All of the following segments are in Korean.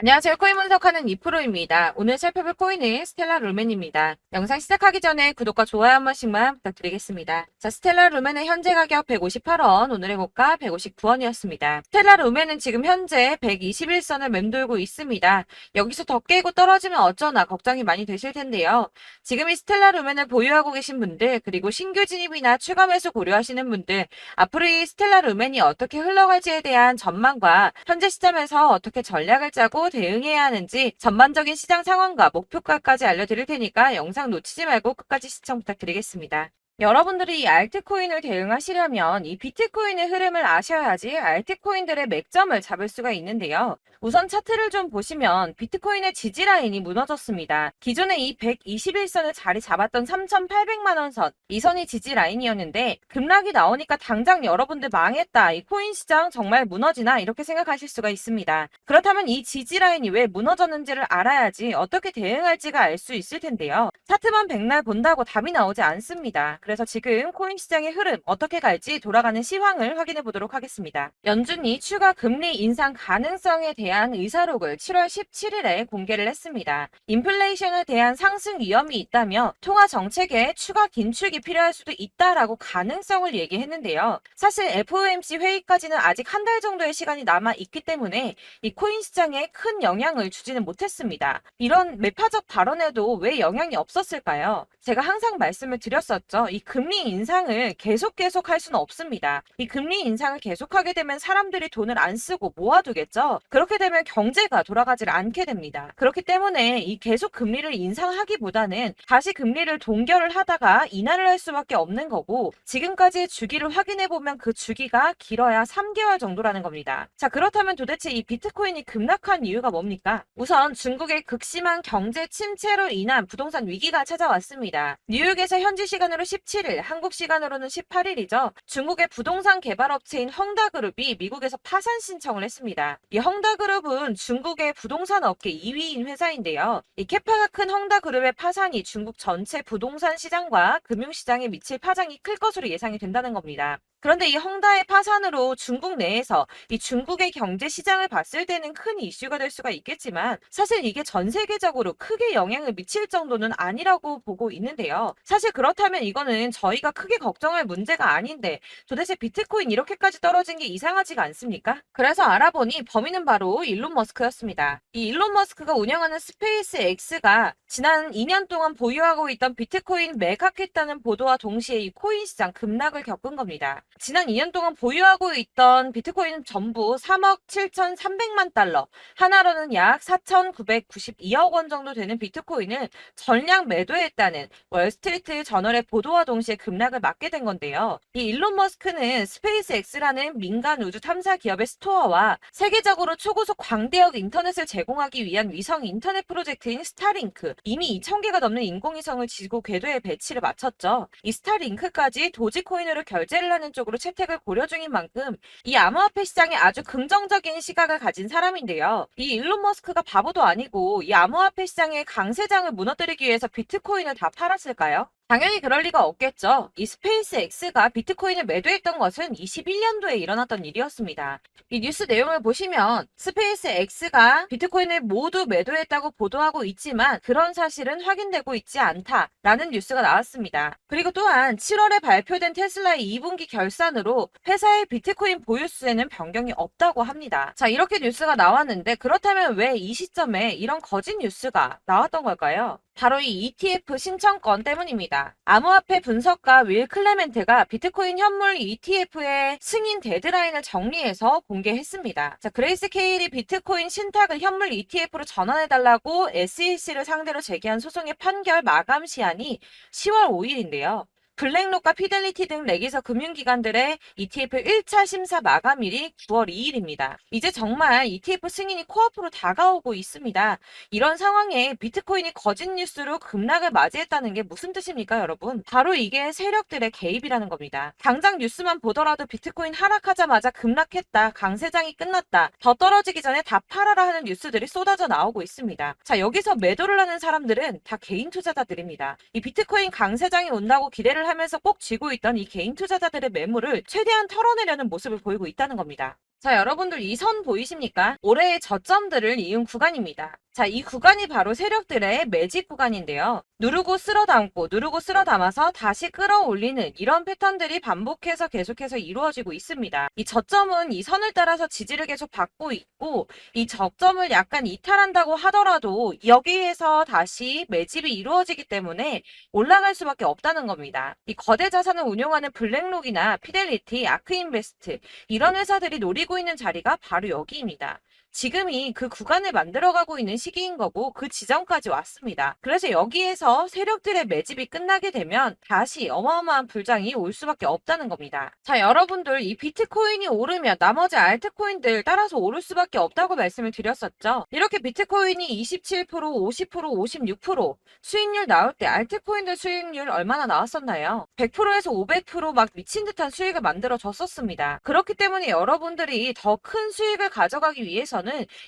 안녕하세요. 코인 분석하는 이프로입니다. 오늘 살펴볼 코인은 스텔라 루멘입니다. 영상 시작하기 전에 구독과 좋아요 한 번씩만 부탁드리겠습니다. 자, 스텔라 루멘의 현재 가격 158원, 오늘의 고가 159원이었습니다. 스텔라 루멘은 지금 현재 121선을 맴돌고 있습니다. 여기서 더 깨고 떨어지면 어쩌나 걱정이 많이 되실 텐데요. 지금 이 스텔라 루멘을 보유하고 계신 분들, 그리고 신규 진입이나 추가 매수 고려하시는 분들, 앞으로 이 스텔라 루멘이 어떻게 흘러갈지에 대한 전망과 현재 시점에서 어떻게 전략을 짜고 대응해야 하는지 전반적인 시장 상황과 목표가까지 알려드릴 테니까 영상 놓치지 말고 끝까지 시청 부탁드리겠습니다. 여러분들이 이 알트코인을 대응하시려면 이 비트코인의 흐름을 아셔야지 알트코인들의 맥점을 잡을 수가 있는데요. 우선 차트를 좀 보시면 비트코인의 지지 라인이 무너졌습니다. 기존에 이 121선을 자리 잡았던 3,800만 원 선, 이 선이 지지 라인이었는데 급락이 나오니까 당장 여러분들 망했다. 이 코인 시장 정말 무너지나 이렇게 생각하실 수가 있습니다. 그렇다면 이 지지 라인이 왜 무너졌는지를 알아야지 어떻게 대응할지가 알 수 있을 텐데요. 차트만 백날 본다고 답이 나오지 않습니다. 그래서 지금 코인 시장의 흐름 어떻게 갈지 돌아가는 시황을 확인해 보도록 하겠습니다. 연준이 추가 금리 인상 가능성에 대한 의사록을 7월 17일에 공개를 했습니다. 인플레이션에 대한 상승 위험이 있다며 통화 정책에 추가 긴축이 필요할 수도 있다라고 가능성을 얘기했는데요. 사실 FOMC 회의까지는 아직 한 달 정도의 시간이 남아 있기 때문에 이 코인 시장에 큰 영향을 주지는 못했습니다. 이런 매파적 발언에도 왜 영향이 없었을까요? 제가 항상 말씀을 드렸었죠. 이 금리 인상을 계속 할 수는 없습니다. 이 금리 인상을 계속하게 되면 사람들이 돈을 안 쓰고 모아두겠죠. 그렇게 되면 경제가 돌아가질 않게 됩니다. 그렇기 때문에 이 계속 금리를 인상하기보다는 다시 금리를 동결을 하다가 인하를 할 수밖에 없는 거고, 지금까지의 주기를 확인해 보면 그 주기가 길어야 3개월 정도라는 겁니다. 자, 그렇다면 도대체 이 비트코인이 급락한 이유가 뭡니까? 우선 중국의 극심한 경제 침체로 인한 부동산 위기가 찾아왔습니다. 뉴욕에서 현지 시간으로 17일, 한국 시간으로는 18일이죠. 중국의 부동산 개발업체인 헝다그룹이 미국에서 파산 신청을 했습니다. 이 헝다그룹은 중국의 부동산 업계 2위인 회사인데요. 이 캐파가 큰 헝다그룹의 파산이 중국 전체 부동산 시장과 금융시장에 미칠 파장이 클 것으로 예상이 된다는 겁니다. 그런데 이 헝다의 파산으로 중국 내에서 이 중국의 경제 시장을 봤을 때는 큰 이슈가 될 수가 있겠지만, 사실 이게 전 세계적으로 크게 영향을 미칠 정도는 아니라고 보고 있는데요. 사실 그렇다면 이거는 저희가 크게 걱정할 문제가 아닌데 도대체 비트코인 이렇게까지 떨어진 게 이상하지가 않습니까? 그래서 알아보니 범인은 바로 일론 머스크였습니다. 이 일론 머스크가 운영하는 스페이스 X가 지난 2년 동안 보유하고 있던 비트코인 매각했다는 보도와 동시에 이 코인 시장 급락을 겪은 겁니다. 지난 2년 동안 보유하고 있던 비트코인은 전부 3억 7,300만 달러, 하나로는 약 4,992억 원 정도 되는 비트코인을 전량 매도했다는 월스트리트 저널의 보도와 동시에 급락을 맞게 된 건데요. 이 일론 머스크는 스페이스 X라는 민간 우주 탐사 기업의 스토어와 세계적으로 초고속 광대역 인터넷을 제공하기 위한 위성 인터넷 프로젝트인 스타링크, 이미 2,000개가 넘는 인공위성을 지구 궤도에 배치를 마쳤죠. 이 스타링크까지 도지코인으로 결제를 하는 쪽으로 채택을 고려 중인 만큼 이 암호화폐 시장에 아주 긍정적인 시각을 가진 사람인데요. 이 일론 머스크가 바보도 아니고 이 암호화폐 시장의 강세장을 무너뜨리기 위해서 비트코인을 다 팔았을까요? 당연히 그럴 리가 없겠죠. 이 스페이스 X가 비트코인을 매도했던 것은 21년도에 일어났던 일이었습니다. 이 뉴스 내용을 보시면 스페이스 X가 비트코인을 모두 매도했다고 보도하고 있지만 그런 사실은 확인되고 있지 않다라는 뉴스가 나왔습니다. 그리고 또한 7월에 발표된 테슬라의 2분기 결산으로 회사의 비트코인 보유수에는 변경이 없다고 합니다. 자, 이렇게 뉴스가 나왔는데 그렇다면 왜 이 시점에 이런 거짓 뉴스가 나왔던 걸까요? 바로 이 ETF 신청권 때문입니다. 암호화폐 분석가 윌 클레멘트가 비트코인 현물 ETF의 승인 데드라인을 정리해서 공개했습니다. 자, 그레이스 케일이 비트코인 신탁을 현물 ETF로 전환해달라고 SEC를 상대로 제기한 소송의 판결 마감 시한이 10월 5일인데요. 블랙록과 피델리티 등 레기서 금융기관들의 ETF 1차 심사 마감일이 9월 2일입니다. 이제 정말 ETF 승인이 코앞으로 다가오고 있습니다. 이런 상황에 비트코인이 거짓 뉴스로 급락을 맞이했다는 게 무슨 뜻입니까, 여러분? 바로 이게 세력들의 개입이라는 겁니다. 당장 뉴스만 보더라도 비트코인 하락하자마자 급락했다, 강세장이 끝났다, 더 떨어지기 전에 다 팔아라 하는 뉴스들이 쏟아져 나오고 있습니다. 자, 여기서 매도를 하는 사람들은 다 개인 투자자들입니다. 이 비트코인 강세장이 온다고 기대를 하면서 꼭 쥐고 있던 이 개인 투자자들의 매물을 최대한 털어내려는 모습을 보이고 있다는 겁니다. 자, 여러분들 이 선 보이십니까? 올해의 저점들을 이은 구간입니다. 자, 이 구간이 바로 세력들의 매집 구간인데요. 누르고 쓸어 담고 누르고 쓸어 담아서 다시 끌어올리는 이런 패턴들이 반복해서 계속해서 이루어지고 있습니다. 이 저점은 이 선을 따라서 지지를 계속 받고 있고 이 저점을 약간 이탈한다고 하더라도 여기에서 다시 매집이 이루어지기 때문에 올라갈 수밖에 없다는 겁니다. 이 거대 자산을 운용하는 블랙록이나 피델리티, 아크인베스트 이런 회사들이 노리고 있는 자리가 바로 여기입니다. 지금이 그 구간을 만들어가고 있는 시기인 거고 그 지점까지 왔습니다. 그래서 여기에서 세력들의 매집이 끝나게 되면 다시 어마어마한 불장이 올 수밖에 없다는 겁니다. 자, 여러분들 이 비트코인이 오르면 나머지 알트코인들 따라서 오를 수밖에 없다고 말씀을 드렸었죠. 이렇게 비트코인이 27%, 50%, 56% 수익률 나올 때 알트코인들 수익률 얼마나 나왔었나요? 100%에서 500%막 미친 듯한 수익을 만들어 줬었습니다. 그렇기 때문에 여러분들이 더 큰 수익을 가져가기 위해서는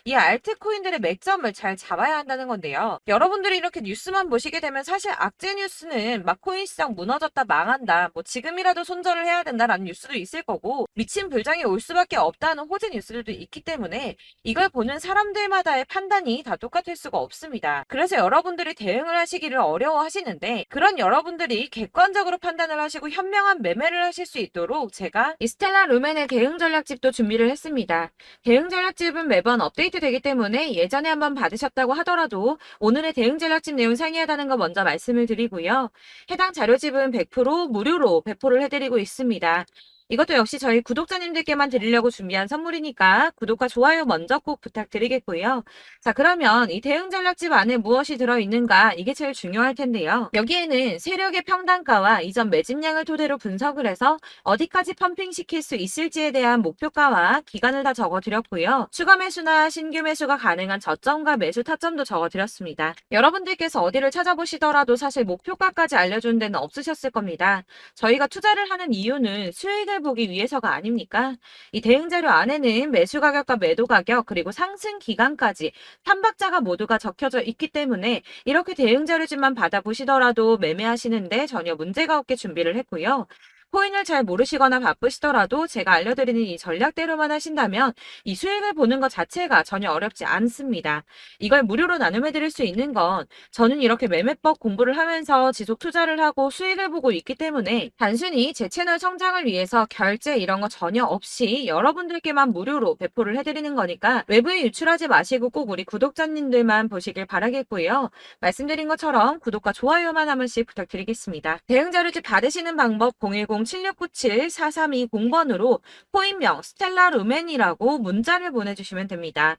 이 알트코인들의 맥점을 잘 잡아야 한다는 건데요. 여러분들이 이렇게 뉴스만 보시게 되면 사실 악재 뉴스는 막 코인 시장 무너졌다 망한다 뭐 지금이라도 손절을 해야 된다라는 뉴스도 있을 거고 미친 불장이 올 수밖에 없다는 호재 뉴스들도 있기 때문에 이걸 보는 사람들마다의 판단이 다 똑같을 수가 없습니다. 그래서 여러분들이 대응을 하시기를 어려워하시는데 그런 여러분들이 객관적으로 판단을 하시고 현명한 매매를 하실 수 있도록 제가 이 스텔라 루멘의 대응 전략집도 준비를 했습니다. 대응 전략집은 매번 업데이트 되기 때문에 예전에 한번 받으셨다고 하더라도 오늘의 대응 전략집 내용 상이하다는 거 먼저 말씀을 드리고요. 해당 자료집은 100% 무료로 배포를 해드리고 있습니다. 이것도 역시 저희 구독자님들께만 드리려고 준비한 선물이니까 구독과 좋아요 먼저 꼭 부탁드리겠고요. 자, 그러면 이 대응 전략집 안에 무엇이 들어있는가 이게 제일 중요할 텐데요. 여기에는 세력의 평단가와 이전 매집량을 토대로 분석을 해서 어디까지 펌핑시킬 수 있을지에 대한 목표가와 기간을 다 적어드렸고요. 추가 매수나 신규 매수가 가능한 저점과 매수 타점도 적어드렸습니다. 여러분들께서 어디를 찾아보시더라도 사실 목표가까지 알려준 데는 없으셨을 겁니다. 저희가 투자를 하는 이유는 수익을 보기 위해서가 아닙니까? 이 대응 자료 안에는 매수 가격과 매도 가격 그리고 상승 기간까지 3박자가 모두가 적혀져 있기 때문에 이렇게 대응 자료집만 받아보시더라도 매매하시는데 전혀 문제가 없게 준비를 했고요. 코인을 잘 모르시거나 바쁘시더라도 제가 알려드리는 이 전략대로만 하신다면 이 수익을 보는 것 자체가 전혀 어렵지 않습니다. 이걸 무료로 나눔해드릴 수 있는 건 저는 이렇게 매매법 공부를 하면서 지속 투자를 하고 수익을 보고 있기 때문에 단순히 제 채널 성장을 위해서 결제 이런 거 전혀 없이 여러분들께만 무료로 배포를 해드리는 거니까 외부에 유출하지 마시고 꼭 우리 구독자님들만 보시길 바라겠고요. 말씀드린 것처럼 구독과 좋아요만 한 번씩 부탁드리겠습니다. 대응 자료집 받으시는 방법 010-7697-4320번으로 코인명 스텔라 루멘이라고 문자를 보내주시면 됩니다.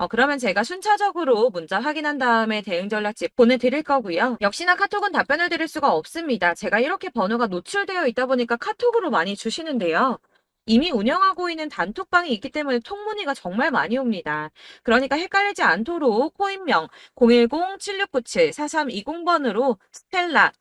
그러면 제가 순차적으로 문자 확인한 다음에 대응 전략집 보내드릴 거고요. 역시나 카톡은 답변을 드릴 수가 없습니다. 제가 이렇게 번호가 노출되어 있다 보니까 카톡으로 많이 주시는데요. 이미 운영하고 있는 단톡방이 있기 때문에 통문의가 정말 많이 옵니다. 그러니까 헷갈리지 않도록 코인명 010-7697-4320번으로 스텔라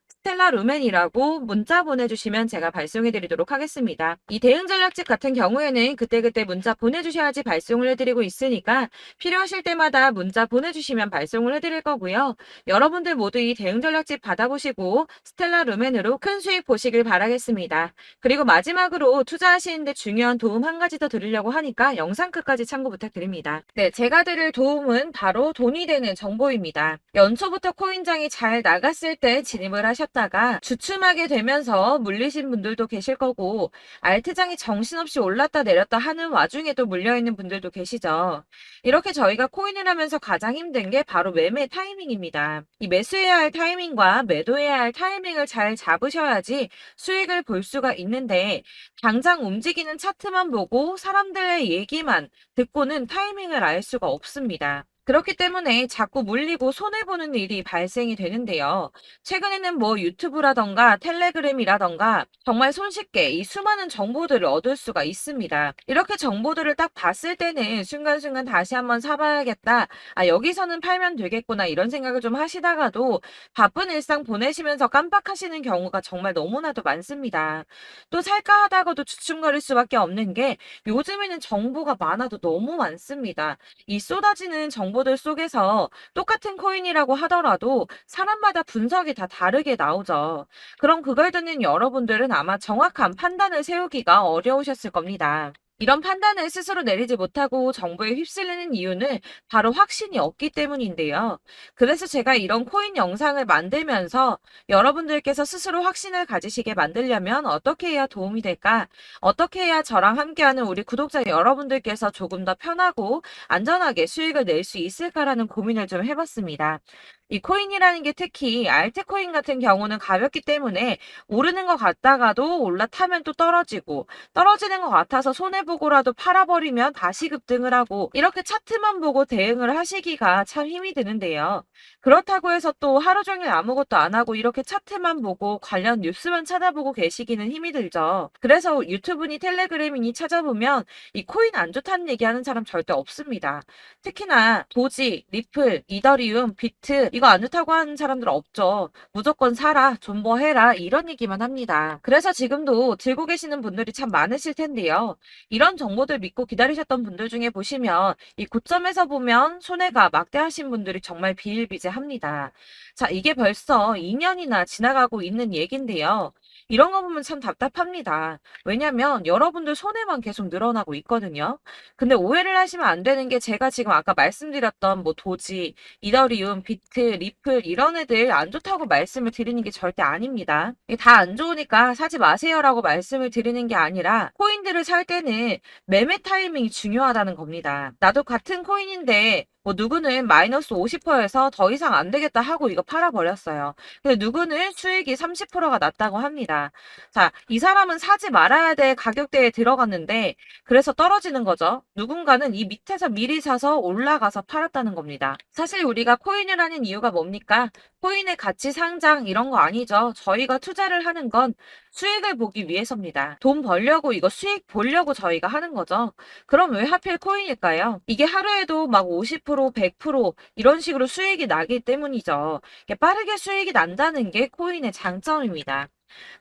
루멘이라고 문자 보내주시면 제가 발송해드리도록 하겠습니다. 이 대응 전략집 같은 경우에는 그때그때 문자 보내주셔야지 발송을 해드리고 있으니까 필요하실 때마다 문자 보내주시면 발송을 해드릴 거고요. 여러분들 모두 이 대응 전략집 받아보시고 스텔라 루멘으로 큰 수익 보시길 바라겠습니다. 그리고 마지막으로 투자하시는데 중요한 도움 한 가지 더 드리려고 하니까 영상 끝까지 참고 부탁드립니다. 네, 제가 드릴 도움은 바로 돈이 되는 정보입니다. 연초부터 코인장이 잘 나갔을 때 진입을 하셨다가 주춤하게 되면서 물리신 분들도 계실 거고 알트장이 정신없이 올랐다 내렸다 하는 와중에도 물려있는 분들도 계시죠. 이렇게 저희가 코인을 하면서 가장 힘든 게 바로 매매 타이밍입니다. 이 매수해야 할 타이밍과 매도해야 할 타이밍을 잘 잡으셔야지 수익을 볼 수가 있는데 당장 움직이는 차트만 보고 사람들의 얘기만 듣고는 타이밍을 알 수가 없습니다. 그렇기 때문에 자꾸 물리고 손해보는 일이 발생이 되는데요. 최근에는 뭐 유튜브라던가 텔레그램이라던가 정말 손쉽게 이 수많은 정보들을 얻을 수가 있습니다. 이렇게 정보들을 딱 봤을 때는 순간순간 다시 한번 사봐야겠다. 여기서는 팔면 되겠구나 이런 생각을 좀 하시다가도 바쁜 일상 보내시면서 깜빡하시는 경우가 정말 너무나도 많습니다. 또 살까 하다가도 주춤거릴 수밖에 없는 게 요즘에는 정보가 많아도 너무 많습니다. 이 쏟아지는 정보들 속에서 똑같은 코인이라고 하더라도 사람마다 분석이 다 다르게 나오죠. 그럼 그걸 듣는 여러분들은 아마 정확한 판단을 세우기가 어려우셨을 겁니다. 이런 판단을 스스로 내리지 못하고 정보에 휩쓸리는 이유는 바로 확신이 없기 때문인데요. 그래서 제가 이런 코인 영상을 만들면서 여러분들께서 스스로 확신을 가지시게 만들려면 어떻게 해야 도움이 될까? 어떻게 해야 저랑 함께하는 우리 구독자 여러분들께서 조금 더 편하고 안전하게 수익을 낼 수 있을까라는 고민을 좀 해봤습니다. 이 코인이라는 게 특히 알트코인 같은 경우는 가볍기 때문에 오르는 것 같다가도 올라타면 또 떨어지고 떨어지는 것 같아서 손해보고라도 팔아버리면 다시 급등을 하고 이렇게 차트만 보고 대응을 하시기가 참 힘이 드는데요. 그렇다고 해서 또 하루 종일 아무것도 안 하고 이렇게 차트만 보고 관련 뉴스만 찾아보고 계시기는 힘이 들죠. 그래서 유튜브니 텔레그램이니 찾아보면 이 코인 안 좋다는 얘기하는 사람 절대 없습니다. 특히나 도지, 리플, 이더리움, 비트 이거 안 좋다고 하는 사람들 없죠. 무조건 사라, 존버해라 이런 얘기만 합니다. 그래서 지금도 들고 계시는 분들이 참 많으실 텐데요. 이런 정보들 믿고 기다리셨던 분들 중에 보시면 이 고점에서 보면 손해가 막대하신 분들이 정말 비일비재합니다. 자, 이게 벌써 2년이나 지나가고 있는 얘긴데요. 이런 거 보면 참 답답합니다. 왜냐면 여러분들 손해만 계속 늘어나고 있거든요. 근데 오해를 하시면 안 되는 게 제가 지금 아까 말씀드렸던 뭐 도지, 이더리움, 비트, 리플 이런 애들 안 좋다고 말씀을 드리는 게 절대 아닙니다. 다 안 좋으니까 사지 마세요라고 말씀을 드리는 게 아니라 코인들을 살 때는 매매 타이밍이 중요하다는 겁니다. 나도 같은 코인인데 뭐 누구는 마이너스 50%에서 더 이상 안 되겠다 하고 이거 팔아버렸어요. 근데 누구는 수익이 30%가 났다고 합니다. 자, 이 사람은 사지 말아야 될 가격대에 들어갔는데 그래서 떨어지는 거죠. 누군가는 이 밑에서 미리 사서 올라가서 팔았다는 겁니다. 사실 우리가 코인을 하는 이유가 뭡니까? 코인의 가치 상장 이런 거 아니죠. 저희가 투자를 하는 건 수익을 보기 위해서입니다. 돈 벌려고 이거 수익 보려고 저희가 하는 거죠. 그럼 왜 하필 코인일까요? 이게 하루에도 막 50%, 100% 이런 식으로 수익이 나기 때문이죠. 빠르게 수익이 난다는 게 코인의 장점입니다.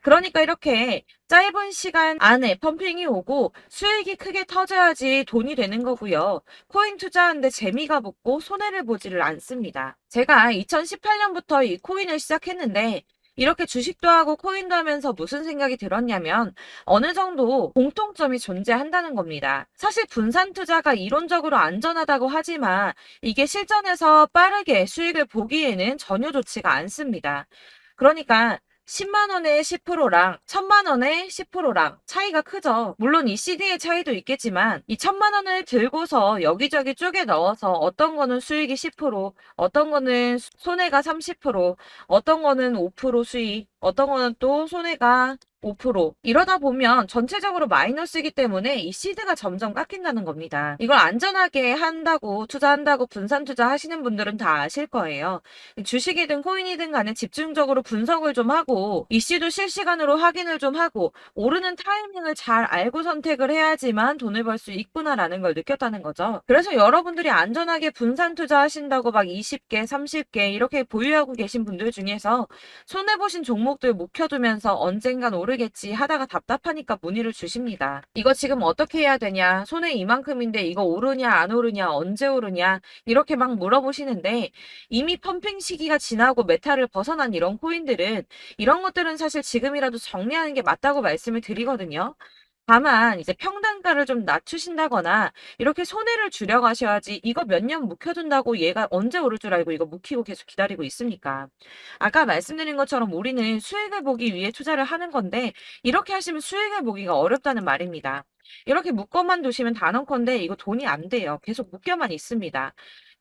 그러니까 이렇게 짧은 시간 안에 펌핑이 오고 수익이 크게 터져야지 돈이 되는 거고요. 코인 투자하는데 재미가 붙고 손해를 보지를 않습니다. 제가 2018년부터 이 코인을 시작했는데 이렇게 주식도 하고 코인도 하면서 무슨 생각이 들었냐면 어느 정도 공통점이 존재한다는 겁니다. 사실 분산 투자가 이론적으로 안전하다고 하지만 이게 실전에서 빠르게 수익을 보기에는 전혀 좋지가 않습니다. 그러니까 10만 원에 10%랑 1000만 원에 10%랑 차이가 크죠. 물론 이 CD의 차이도 있겠지만 이 1000만 원을 들고서 여기저기 쪼개 넣어서 어떤 거는 수익이 10%, 어떤 거는 손해가 30%, 어떤 거는 5% 수익, 어떤 거는 또 손해가 5% 이러다 보면 전체적으로 마이너스이기 때문에 이 시드가 점점 깎인다는 겁니다. 이걸 안전하게 한다고 투자한다고 분산 투자하시는 분들은 다 아실 거예요. 주식이든 코인이든 간에 집중적으로 분석을 좀 하고 이슈도 실시간으로 확인을 좀 하고 오르는 타이밍을 잘 알고 선택을 해야지만 돈을 벌 수 있구나라는 걸 느꼈다는 거죠. 그래서 여러분들이 안전하게 분산 투자하신다고 막 20개, 30개 이렇게 보유하고 계신 분들 중에서 손해보신 종목들 묵혀두면서 언젠간 오르겠지 하다가 답답하니까 문의를 주십니다. 이거 지금 어떻게 해야 되냐? 손해 이만큼인데 이거 오르냐 안 오르냐 언제 오르냐 이렇게 막 물어보시는데 이미 펌핑 시기가 지나고 메타를 벗어난 이런 코인들은 이런 것들은 사실 지금이라도 정리하는 게 맞다고 말씀을 드리거든요. 다만 이제 평단가를 좀 낮추신다거나 이렇게 손해를 줄여가셔야지 이거 몇 년 묵혀둔다고 얘가 언제 오를 줄 알고 이거 묵히고 계속 기다리고 있습니까? 아까 말씀드린 것처럼 우리는 수익을 보기 위해 투자를 하는 건데 이렇게 하시면 수익을 보기가 어렵다는 말입니다. 이렇게 묶어만 두시면 단언컨대 이거 돈이 안 돼요. 계속 묶여만 있습니다.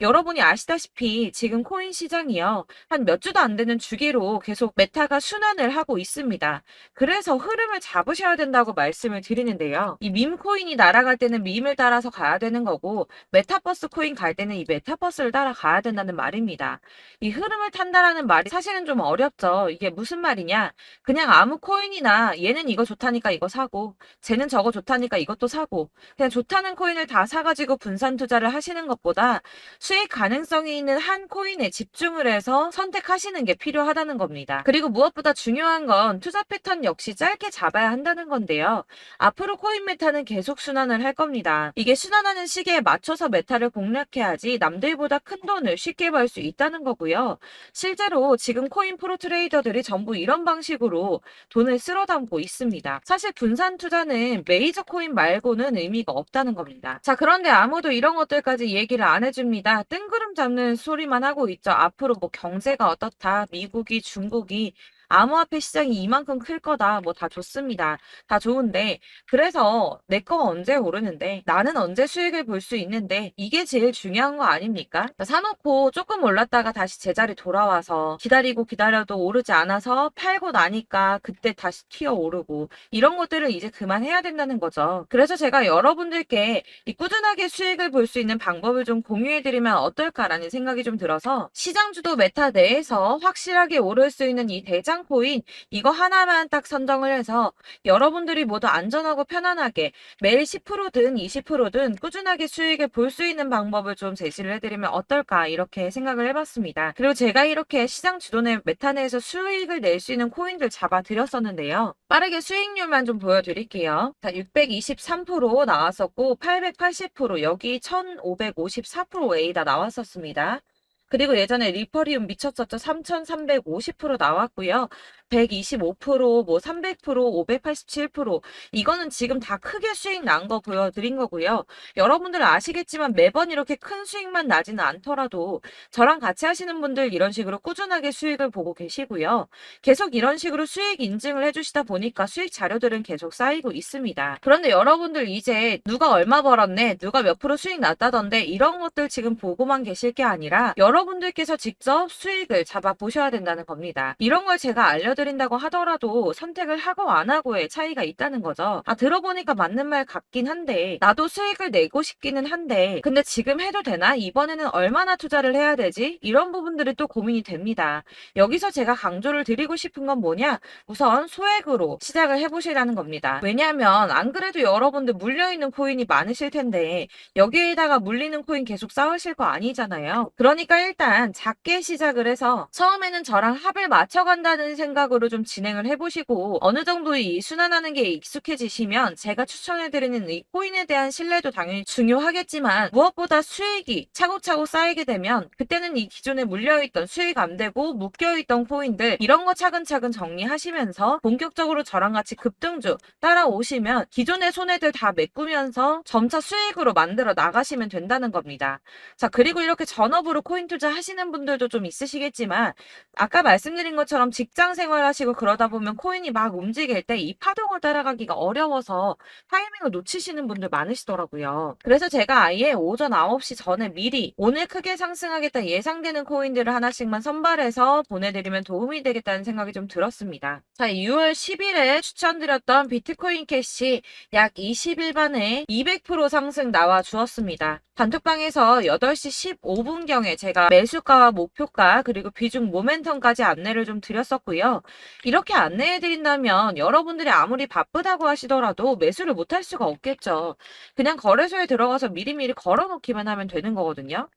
여러분이 아시다시피 지금 코인 시장이요. 한 몇 주도 안 되는 주기로 계속 메타가 순환을 하고 있습니다. 그래서 흐름을 잡으셔야 된다고 말씀을 드리는데요. 이 밈 코인이 날아갈 때는 밈을 따라서 가야 되는 거고 메타버스 코인 갈 때는 이 메타버스를 따라가야 된다는 말입니다. 이 흐름을 탄다라는 말이 사실은 좀 어렵죠. 이게 무슨 말이냐? 그냥 아무 코인이나 얘는 이거 좋다니까 이거 사고 쟤는 저거 좋다니까 이것도 사고 그냥 좋다는 코인을 다 사가지고 분산 투자를 하시는 것보다 수익 가능성이 있는 한 코인에 집중을 해서 선택하시는 게 필요하다는 겁니다. 그리고 무엇보다 중요한 건 투자 패턴 역시 짧게 잡아야 한다는 건데요. 앞으로 코인 메타는 계속 순환을 할 겁니다. 이게 순환하는 시기에 맞춰서 메타를 공략해야지 남들보다 큰 돈을 쉽게 벌 수 있다는 거고요. 실제로 지금 코인 프로 트레이더들이 전부 이런 방식으로 돈을 쓸어 담고 있습니다. 사실 분산 투자는 메이저 코인 코인 말고는 의미가 없다는 겁니다. 자, 그런데 아무도 이런 것들까지 얘기를 안 해줍니다. 뜬구름 잡는 소리만 하고 있죠. 앞으로 뭐 경제가 어떻다, 미국이, 중국이 암호화폐 시장이 이만큼 클 거다. 뭐 다 좋습니다. 다 좋은데 그래서 내 거 언제 오르는데 나는 언제 수익을 볼 수 있는데 이게 제일 중요한 거 아닙니까? 사놓고 조금 올랐다가 다시 제자리 돌아와서 기다리고 기다려도 오르지 않아서 팔고 나니까 그때 다시 튀어 오르고 이런 것들을 이제 그만해야 된다는 거죠. 그래서 제가 여러분들께 이 꾸준하게 수익을 볼 수 있는 방법을 좀 공유해드리면 어떨까라는 생각이 좀 들어서 시장주도 메타 내에서 확실하게 오를 수 있는 이 대장 코인 이거 하나만 딱 선정을 해서 여러분들이 모두 안전하고 편안하게 매일 10%든 20%든 꾸준하게 수익을 볼 수 있는 방법을 좀 제시를 해드리면 어떨까 이렇게 생각을 해봤습니다. 그리고 제가 이렇게 시장 주도내 메타 내에서 수익을 낼 수 있는 코인들 잡아드렸었는데요. 빠르게 수익률만 좀 보여드릴게요. 자, 623% 나왔었고 880% 여기 1554% A다 나왔었습니다. 그리고 예전에 리퍼리움 미쳤었죠. 3350% 나왔고요. 125%, 뭐 300%, 587% 이거는 지금 다 크게 수익 난 거 보여드린 거고요. 여러분들 아시겠지만 매번 이렇게 큰 수익만 나지는 않더라도 저랑 같이 하시는 분들 이런 식으로 꾸준하게 수익을 보고 계시고요. 계속 이런 식으로 수익 인증을 해주시다 보니까 수익 자료들은 계속 쌓이고 있습니다. 그런데 여러분들 이제 누가 얼마 벌었네, 누가 몇 프로 수익 났다던데 이런 것들 지금 보고만 계실 게 아니라 여러분들께서 직접 수익을 잡아 보셔야 된다는 겁니다. 이런 걸 제가 알려드린다고 하더라도 선택을 하고 안 하고의 차이가 있다는 거죠. 아, 들어보니까 맞는 말 같긴 한데 나도 수익을 내고 싶기는 한데 근데 지금 해도 되나? 이번에는 얼마나 투자를 해야 되지? 이런 부분들이 또 고민이 됩니다. 여기서 제가 강조를 드리고 싶은 건 뭐냐? 우선 소액으로 시작을 해보시라는 겁니다. 왜냐하면 안 그래도 여러분들 물려있는 코인이 많으실 텐데 여기에다가 물리는 코인 계속 쌓으실 거 아니잖아요. 그러니까 일단 작게 시작을 해서 처음에는 저랑 합을 맞춰간다는 생각으로 좀 진행을 해보시고 어느 정도 이 순환하는 게 익숙해지시면 제가 추천해드리는 이 코인에 대한 신뢰도 당연히 중요하겠지만 무엇보다 수익이 차곡차곡 쌓이게 되면 그때는 이 기존에 물려있던 수익 안 되고 묶여있던 코인들 이런 거 차근차근 정리하시면서 본격적으로 저랑 같이 급등주 따라오시면 기존의 손해들 다 메꾸면서 점차 수익으로 만들어 나가시면 된다는 겁니다. 자, 그리고 이렇게 전업으로 코인 투자 하시는 분들도 좀 있으시겠지만 아까 말씀드린 것처럼 직장 생활하시고 그러다 보면 코인이 막 움직일 때 이 파동을 따라가기가 어려워서 타이밍을 놓치시는 분들 많으시더라고요. 그래서 제가 아예 오전 9시 전에 미리 오늘 크게 상승하겠다 예상되는 코인들을 하나씩만 선발해서 보내드리면 도움이 되겠다는 생각이 좀 들었습니다. 자, 6월 10일에 추천드렸던 비트코인 캐시 약 20일 만에 200% 상승 나와 주었습니다. 단톡방에서 8시 15분경에 제가 매수가와 목표가 그리고 비중 모멘텀까지 안내를 좀 드렸었고요. 이렇게 안내해드린다면 여러분들이 아무리 바쁘다고 하시더라도 매수를 못할 수가 없겠죠. 그냥 거래소에 들어가서 미리미리 걸어놓기만 하면 되는 거거든요.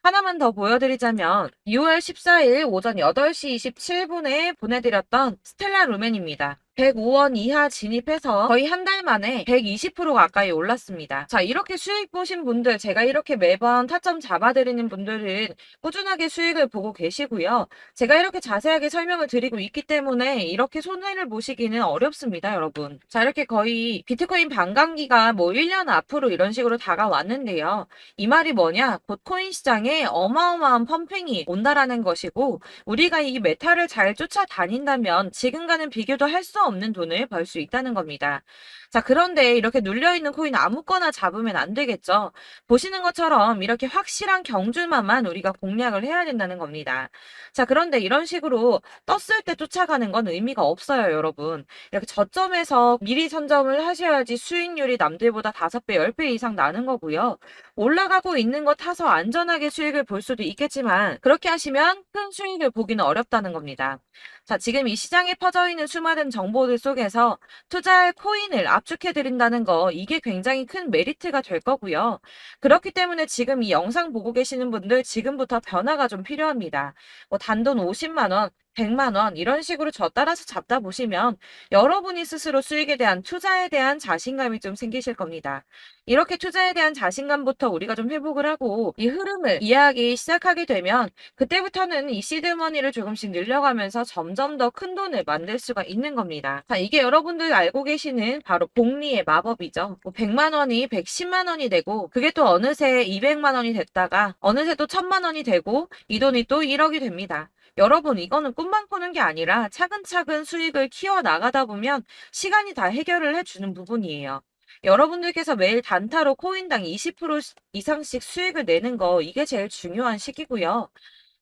하나만 더 보여드리자면 6월 14일 오전 8시 27분에 보내드렸던 스텔라 루멘입니다. 105원 이하 진입해서 거의 한 달 만에 120% 가까이 올랐습니다. 자, 이렇게 수익 보신 분들, 제가 이렇게 매번 타점 잡아드리는 분들은 꾸준하게 수익을 보고 계시고요. 제가 이렇게 자세하게 설명을 드리고 있기 때문에 이렇게 손해를 보시기는 어렵습니다, 여러분. 자, 이렇게 거의 비트코인 반감기가 뭐 1년 앞으로 이런 식으로 다가왔는데요. 이 말이 뭐냐? 곧 코인 시장에 어마어마한 펌핑이 온다라는 것이고 우리가 이 메타를 잘 쫓아다닌다면 지금과는 비교도 할 수 없는 돈을 벌 수 있다는 겁니다. 자, 그런데 이렇게 눌려있는 코인 아무거나 잡으면 안 되겠죠. 보시는 것처럼 이렇게 확실한 경주만만 우리가 공략을 해야 된다는 겁니다. 자, 그런데 이런 식으로 떴을 때 쫓아가는 건 의미가 없어요, 여러분. 이렇게 저점에서 미리 선점을 하셔야지 수익률이 남들보다 5배, 10배 이상 나는 거고요. 올라가고 있는 거 타서 안전하게 수익을 볼 수도 있겠지만 그렇게 하시면 큰 수익을 보기는 어렵다는 겁니다. 자, 지금 이 시장에 퍼져 있는 수많은 정보들 속에서 투자할 코인을 압축해드린다는 거 이게 굉장히 큰 메리트가 될 거고요. 그렇기 때문에 지금 이 영상 보고 계시는 분들 지금부터 변화가 좀 필요합니다. 뭐 단돈 50만 원, 100만 원 이런 식으로 저 따라서 잡다 보시면 여러분이 스스로 수익에 대한 투자에 대한 자신감이 좀 생기실 겁니다. 이렇게 투자에 대한 자신감부터 우리가 좀 회복을 하고 이 흐름을 이해하기 시작하게 되면 그때부터는 이 시드머니를 조금씩 늘려가면서 점점 더 큰 돈을 만들 수가 있는 겁니다. 자, 이게 여러분들 알고 계시는 바로 복리의 마법이죠. 뭐 100만 원이 110만 원이 되고 그게 또 어느새 200만 원이 됐다가 어느새 또 1000만 원이 되고 이 돈이 또 1억이 됩니다. 여러분, 이거는 꿈만 꾸는 게 아니라 차근차근 수익을 키워 나가다 보면 시간이 다 해결을 해주는 부분이에요. 여러분들께서 매일 단타로 코인당 20% 이상씩 수익을 내는 거, 이게 제일 중요한 시기고요.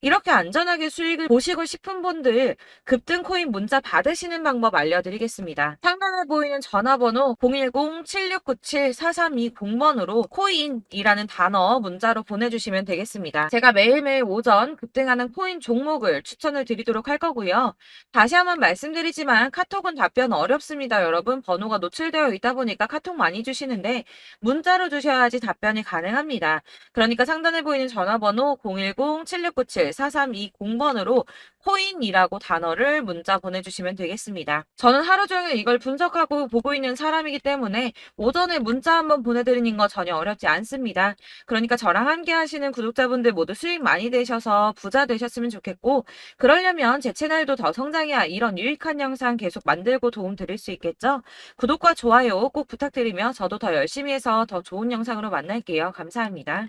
이렇게 안전하게 수익을 보시고 싶은 분들 급등 코인 문자 받으시는 방법 알려드리겠습니다. 상단에 보이는 전화번호 010-7697-4320번으로 코인이라는 단어 문자로 보내주시면 되겠습니다. 제가 매일매일 오전 급등하는 코인 종목을 추천을 드리도록 할 거고요. 다시 한번 말씀드리지만 카톡은 답변 어렵습니다. 여러분, 번호가 노출되어 있다 보니까 카톡 많이 주시는데 문자로 주셔야지 답변이 가능합니다. 그러니까 상단에 보이는 전화번호 010-7697-4320번으로 코인이라고 단어를 문자 보내주시면 되겠습니다. 저는 하루 종일 이걸 분석하고 보고 있는 사람이기 때문에 오전에 문자 한번 보내드리는 거 전혀 어렵지 않습니다. 그러니까 저랑 함께 하시는 구독자분들 모두 수익 많이 되셔서 부자 되셨으면 좋겠고, 그러려면 제 채널도 더 성장해야 이런 유익한 영상 계속 만들고 도움 드릴 수 있겠죠? 구독과 좋아요 꼭 부탁드리며 저도 더 열심히 해서 더 좋은 영상으로 만날게요. 감사합니다.